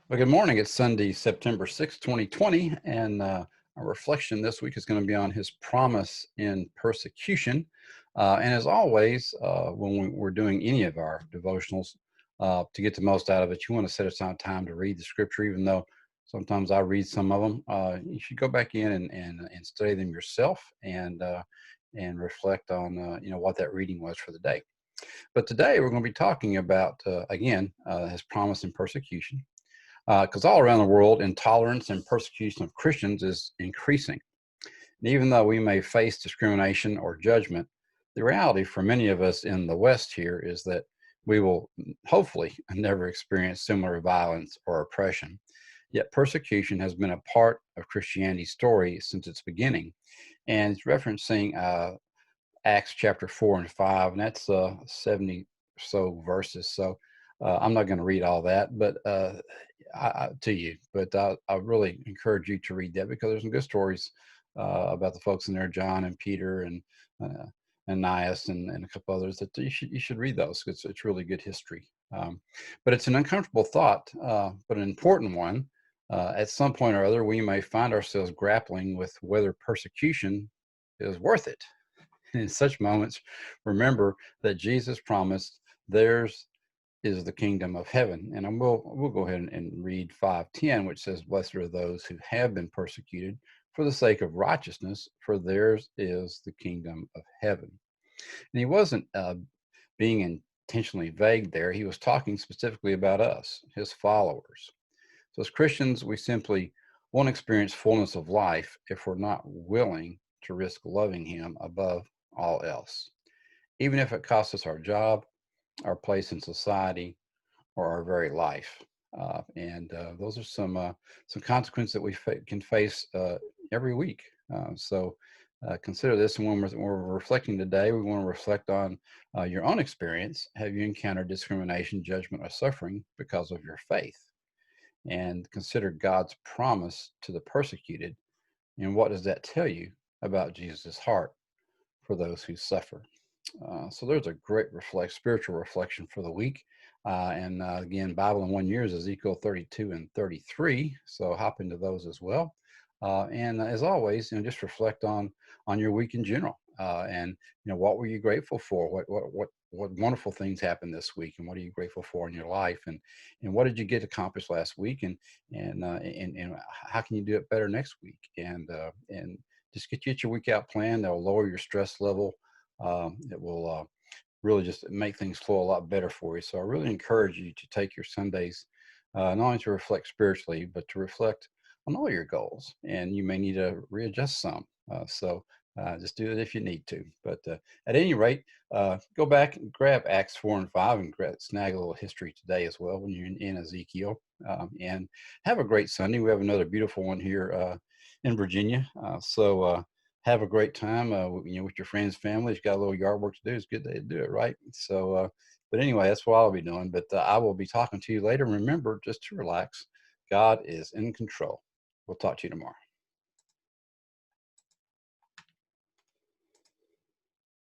Well, good morning. It's Sunday, September 6th, 2020, and our reflection this week is going to be on his promise in persecution. And as always, when we're doing any of our devotionals, to get the most out of it, you want to set aside time to read the scripture, even though sometimes I read some of them. You should go back in and study them yourself and reflect on what that reading was for the day. But today we're going to be talking about, again, his promise in persecution because all around the world, intolerance and persecution of Christians is increasing. And even though we may face discrimination or judgment, the reality for many of us in the West here is that we will hopefully never experience similar violence or oppression. Yet persecution has been a part of Christianity's story since its beginning. And it's referencing Acts chapter 4 and 5, and that's 70 or so verses. So I'm not going to read all that, but to you. But I really encourage you to read that because there's some good stories about the folks in there, John and Peter uh, and Ananias and a couple others that you should read those. It's really good history. But it's an uncomfortable thought, but an important one. At some point or other, we may find ourselves grappling with whether persecution is worth it. In such moments, remember that Jesus promised theirs is the kingdom of heaven. And we'll go ahead and read 5:10, which says, "Blessed are those who have been persecuted for the sake of righteousness, for theirs is the kingdom of heaven." And he wasn't being intentionally vague there. He was talking specifically about us, his followers. So as Christians, we simply won't experience fullness of life if we're not willing to risk loving him above all else, even if it costs us our job, our place in society, or our very life. And those are some consequences that we can face every week. So consider this, and when we're reflecting today, we want to reflect on your own experience. Have you encountered discrimination, judgment, or suffering because of your faith? And consider God's promise to the persecuted, and what does that tell you about Jesus' heart for those who suffer? So there's a great spiritual reflection for the week. And again, Bible in 1 year is Ezekiel 32 and 33. So hop into those as well. And as always, just reflect on your week in general. And what were you grateful for? What wonderful things happened this week, and what are you grateful for in your life? And what did you get accomplished last week? And how can you do it better next week? And just get your week out planned. That'll lower your stress level. It will really just make things flow a lot better for you. So I really encourage you to take your Sundays not only to reflect spiritually, but to reflect on all your goals. And you may need to readjust some. Just do it if you need to. But at any rate, go back and grab Acts 4 and 5 and snag a little history today as well when you're in Ezekiel. And have a great Sunday. We have another beautiful one here in Virginia. Have a great time, with your friends, family. If you've got a little yard work to do, it's a good day to do it, right? But anyway, that's what I'll be doing. But I will be talking to you later. Remember, just to relax. God is in control. We'll talk to you tomorrow.